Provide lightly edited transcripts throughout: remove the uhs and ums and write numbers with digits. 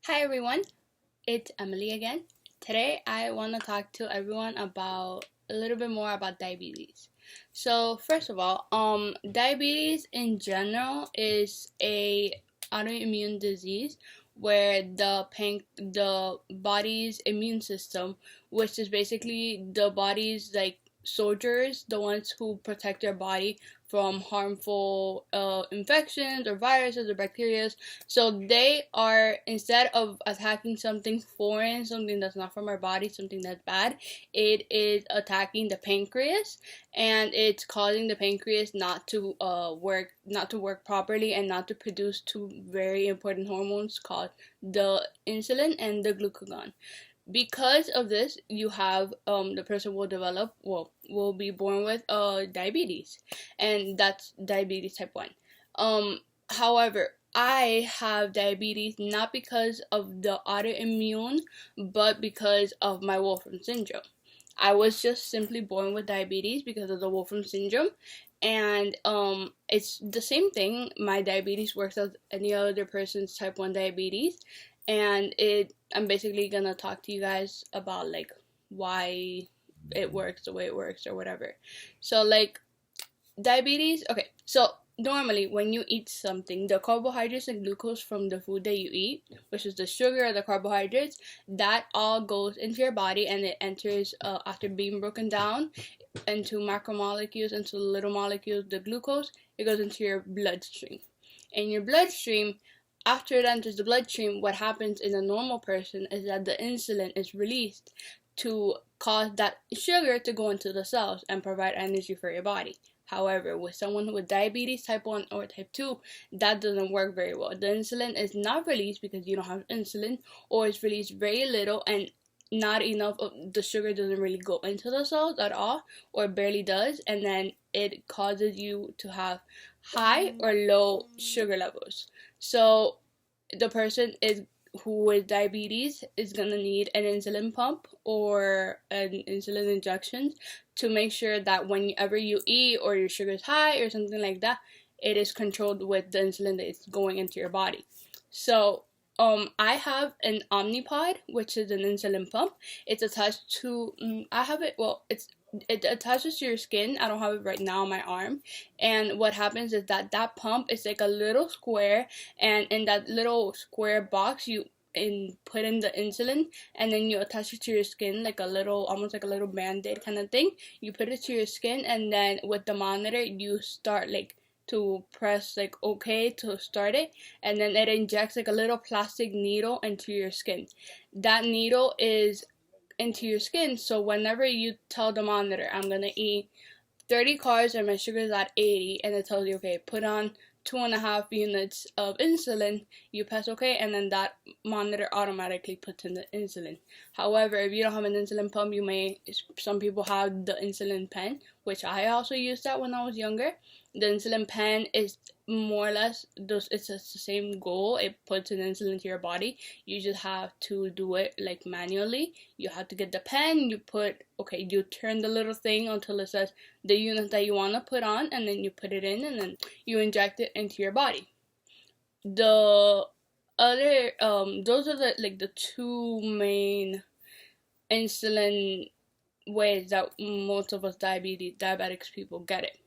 Hi everyone, it's Emily again. Today I want to talk to everyone about a little bit more about diabetes. So first of all, diabetes in general is a autoimmune disease where the body's immune system, which is basically the body's like soldiers, the ones who protect their body from harmful infections or viruses or bacteria. So they are, instead of attacking something foreign, something that's not from our body, something that's bad, it is attacking the pancreas, and it's causing the pancreas not to work properly, and not to produce two very important hormones called the insulin and the glucagon. Because of this, you have the person will be born with diabetes, and that's diabetes type 1. However, I have diabetes not because of the autoimmune, but because of my Wolfram syndrome. I was just simply born with diabetes because of the Wolfram syndrome, and it's the same thing. My diabetes works as any other person's type 1 diabetes, and I'm basically gonna talk to you guys about like why it works the way it works or whatever. So like diabetes, okay, so normally when you eat something, the carbohydrates and glucose from the food that you eat, which is the sugar or the carbohydrates, that all goes into your body, and it enters after being broken down into macromolecules, into little molecules, the glucose, it goes into your bloodstream. In your bloodstream, after it enters the bloodstream, what happens in a normal person is that the insulin is released to cause that sugar to go into the cells and provide energy for your body. However, with someone with diabetes type 1 or type 2, that doesn't work very well. The insulin is not released because you don't have insulin, or it's released very little, and not enough of the sugar doesn't really go into the cells at all, or barely does, and then it causes you to have high or low sugar levels. So the person is who with diabetes is gonna need an insulin pump or an insulin injection to make sure that whenever you eat or your sugar is high or something like that, it is controlled with the insulin that is going into your body. So I have an Omnipod, which is an insulin pump. It's attached to I have it. Well, it attaches to your skin. I don't have it right now on my arm. And what happens is that pump is like a little square, and in that little square box you put in the insulin, and then you attach it to your skin like a little, almost like a little band-aid kind of thing. You put it to your skin, and then with the monitor you start like to press like okay to start it, and then it injects like a little plastic needle into your skin. That needle is into your skin, so whenever you tell the monitor I'm gonna eat 30 carbs and my sugar is at 80, and it tells you okay, put on 2.5 units of insulin, you press okay, and then that monitor automatically puts in the insulin. However, if you don't have an insulin pump, some people have the insulin pen, which I also used that when I was younger. The insulin pen is more or less it's just the same goal. It puts an insulin to your body. You just have to do it like manually. You have to get the pen, you turn the little thing until it says the unit that you want to put on, and then you put it in, and then you inject it into your body. The other those are the two main insulin ways that most of us diabetics people get it.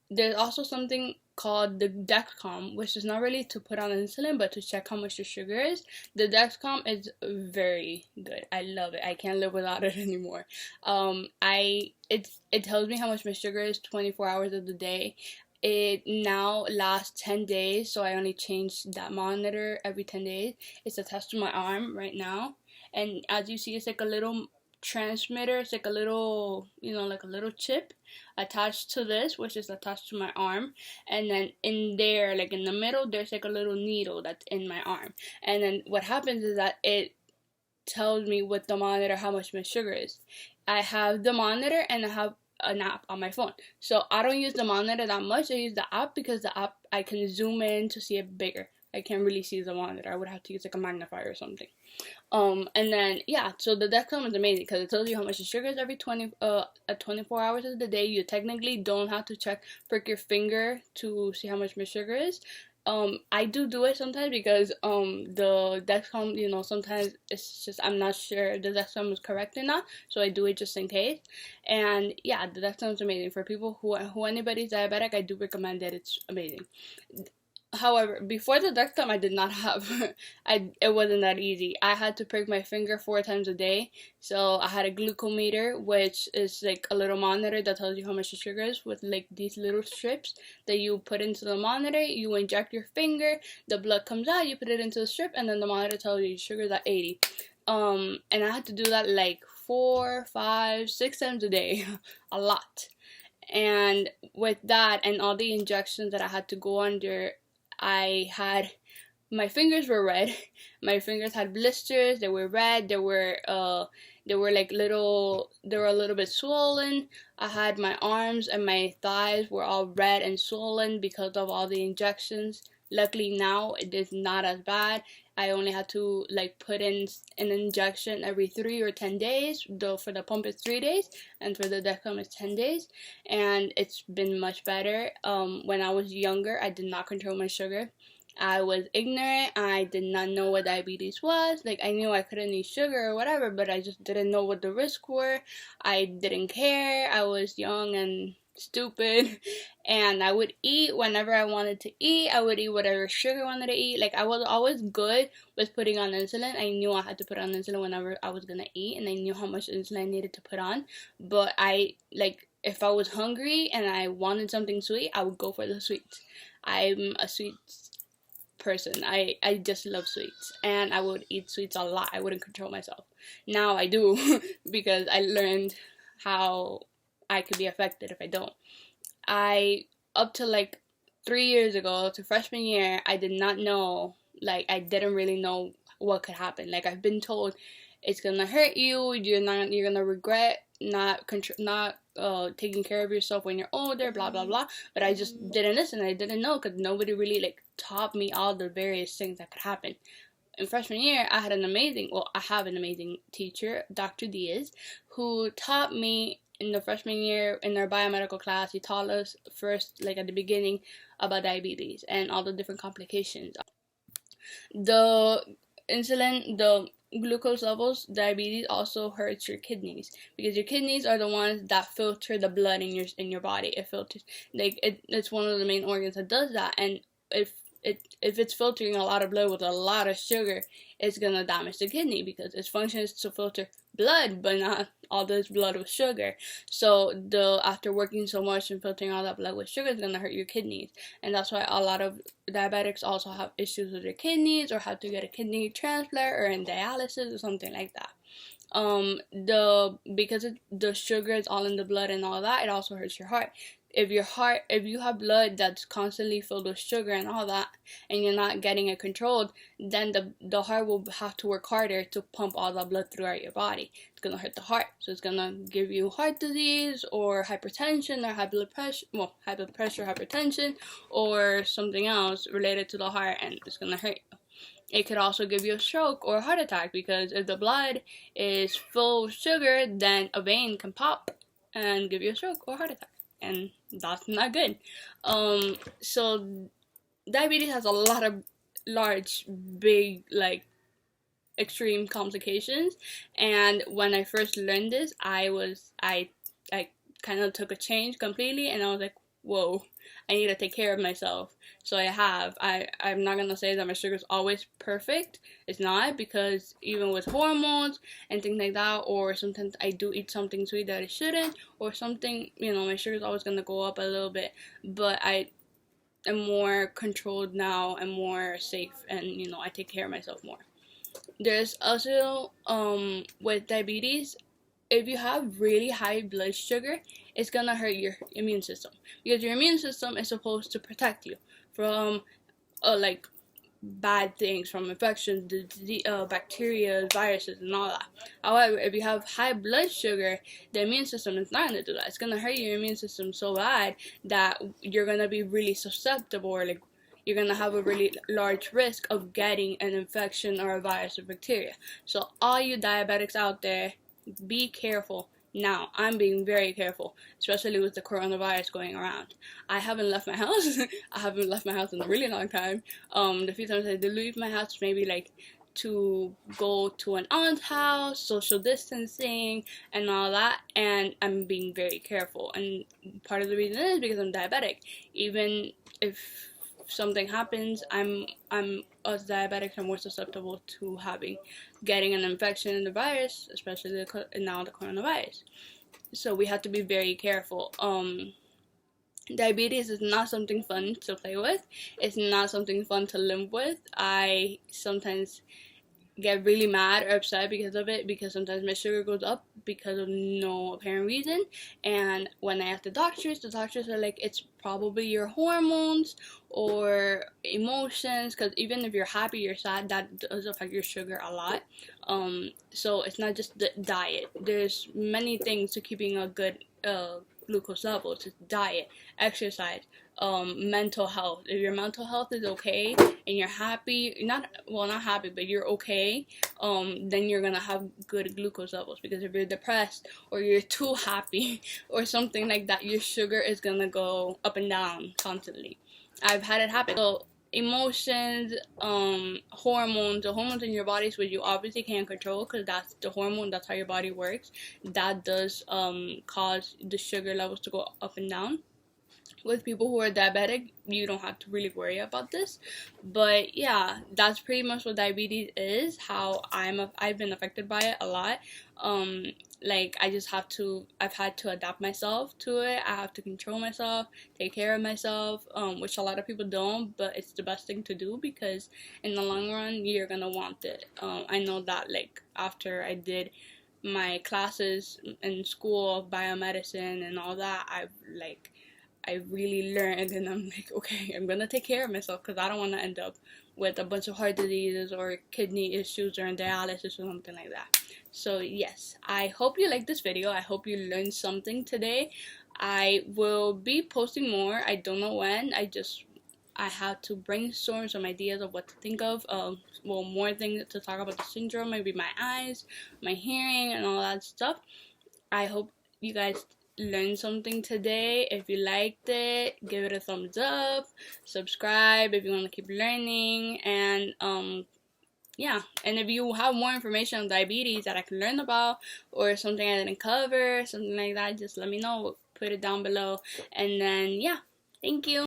There's also something called the Dexcom, which is not really to put on insulin, but to check how much your sugar is. The Dexcom is very good. I love it. I can't live without it anymore. It tells me how much my sugar is 24 hours of the day. It now lasts 10 days, so I only change that monitor every 10 days. It's attached to my arm right now, and as you see, it's like a little transmitter. It's like a little, like a little chip attached to this, which is attached to my arm, and then in there, like in the middle, there's like a little needle that's in my arm, and then what happens is that it tells me with the monitor how much my sugar is. I have the monitor and I have an app on my phone, so I don't use the monitor that much. I use the app because the app I can zoom in to see it bigger. I can't really see the monitor. I would have to use like a magnifier or something. And then so the Dexcom is amazing because it tells you how much your sugar is every 24 hours of the day. You technically don't have to prick your finger to see how much my sugar is. I do it sometimes because the Dexcom, sometimes it's just I'm not sure if the Dexcom is correct or not, so I do it just in case. And yeah, the Dexcom is amazing for people who anybody's diabetic. I do recommend it. It's amazing. However, before the Dexcom, I did not have. It wasn't that easy. I had to prick my finger 4 times a day. So I had a glucometer, which is like a little monitor that tells you how much the sugar is, with like these little strips that you put into the monitor. You inject your finger, the blood comes out, you put it into the strip, and then the monitor tells you your sugar's at 80. And I had to do that like 4, 5, 6 times a day, a lot. And with that and all the injections that I had to go under, my fingers were red. My fingers had blisters. They were red. They were like little. They were a little bit swollen. I had my arms and my thighs were all red and swollen because of all the injections. Luckily now it is not as bad. I only had to like put in an injection every 3 or 10 days. Though for the pump it's 3 days, and for the Dexcom it's 10 days, and it's been much better. When I was younger, I did not control my sugar. I was ignorant. I did not know what diabetes was. Like, I knew I couldn't eat sugar or whatever, but I just didn't know what the risks were. I didn't care. I was young and stupid, and I would eat whenever I wanted to eat. I would eat whatever sugar I wanted to eat. Like, I was always good with putting on insulin. I knew I had to put on insulin whenever I was gonna eat, and I knew how much insulin I needed to put on. But if I was hungry and I wanted something sweet, I would go for the sweets. I'm a sweets person. I just love sweets, and I would eat sweets a lot. I wouldn't control myself. Now I do because I learned how I could be affected if I don't. Up to like 3 years ago, to freshman year, I did not know, like, I didn't really know what could happen. Like, I've been told it's gonna hurt you, you're gonna regret not taking care of yourself when you're older, blah blah blah. But I just didn't listen. I didn't know because nobody really like taught me all the various things that could happen. In freshman year, I have an amazing teacher, Dr. Diaz, who taught me in the freshman year in our biomedical class. He taught us first, like at the beginning, about diabetes and all the different complications. The glucose levels, diabetes also hurts your kidneys, because your kidneys are the ones that filter the blood in your body. It filters, like, it's one of the main organs that does that, and if it's filtering a lot of blood with a lot of sugar, it's gonna damage the kidney, because its function is to filter blood, but not all this blood with sugar. So after working so much and filtering all that blood with sugar, is gonna hurt your kidneys, and that's why a lot of diabetics also have issues with their kidneys, or have to get a kidney transplant or in dialysis or something like that. Because the sugar is all in the blood and all that, it also hurts your heart. If you have blood that's constantly filled with sugar and all that, and you're not getting it controlled, then the heart will have to work harder to pump all that blood throughout your body. It's gonna hurt the heart, so it's gonna give you heart disease or hypertension or high blood pressure, hypertension, or something else related to the heart, and it's gonna hurt you. It could also give you a stroke or a heart attack, because if the blood is full of sugar, then a vein can pop and give you a stroke or a heart attack, and that's not good. So diabetes has a lot of large, big, like, extreme complications, and when I first learned this, I kind of took a change completely, and I was like, whoa, I need to take care of myself. So I'm not gonna say that my sugar's always perfect. It's not, because even with hormones and things like that, or sometimes I do eat something sweet that I shouldn't, or something, my sugar's always gonna go up a little bit, but I am more controlled now and more safe, and I take care of myself more. There's also, with diabetes, if you have really high blood sugar, it's gonna hurt your immune system, because your immune system is supposed to protect you from like bad things, from infections, bacteria, viruses, and all that. However, if you have high blood sugar, the immune system is not gonna do that. It's gonna hurt your immune system so bad that you're gonna be really susceptible, or like you're gonna have a really large risk of getting an infection or a virus or bacteria. So all you diabetics out there, be careful. Now, I'm being very careful, especially with the coronavirus going around. I haven't left my house. I haven't left my house in a really long time. The few times I did leave my house, maybe like to go to an aunt's house, social distancing, and all that, and I'm being very careful. And part of the reason is because I'm diabetic. Even if something happens, us diabetics are more susceptible to getting an infection in the virus, especially now the coronavirus. So we have to be very careful. Diabetes is not something fun to play with. It's not something fun to live with. I sometimes get really mad or upset because of it, because sometimes my sugar goes up because of no apparent reason. And when I ask the doctors are like, it's probably your hormones or emotions, because even if you're happy, you're sad, that does affect your sugar a lot. So it's not just the diet. There's many things to keeping a good glucose level. It's diet, exercise, mental health. If your mental health is okay and you're happy, not happy, but you're okay, then you're gonna have good glucose levels. Because if you're depressed or you're too happy or something like that, your sugar is gonna go up and down constantly. I've had it happen. So emotions, hormones, the hormones in your body, which you obviously can't control, because that's the hormone, that's how your body works, that does cause the sugar levels to go up and down. With people who are diabetic, you don't have to really worry about this. But yeah, that's pretty much what diabetes is, how I've been affected by it a lot. Like, I've had to adapt myself to it. I have to control myself, take care of myself, which a lot of people don't, but it's the best thing to do, because in the long run, you're gonna want it. I know that, like, after I did my classes in school of biomedicine and all that, I really learned, and I'm like, okay, I'm gonna take care of myself, because I don't want to end up with a bunch of heart diseases or kidney issues or in dialysis or something like that. So yes, I hope you like this video. I hope you learned something today. I will be posting more. I don't know when. I have to brainstorm some ideas of what to think of. More things to talk about the syndrome, maybe my eyes, my hearing, and all that stuff. I hope you guys learned something today. If you liked it, give it a thumbs up, subscribe if you want to keep learning, and yeah, and if you have more information on diabetes that I can learn about, or something I didn't cover, something like that, just let me know. Put it down below, and then yeah, thank you.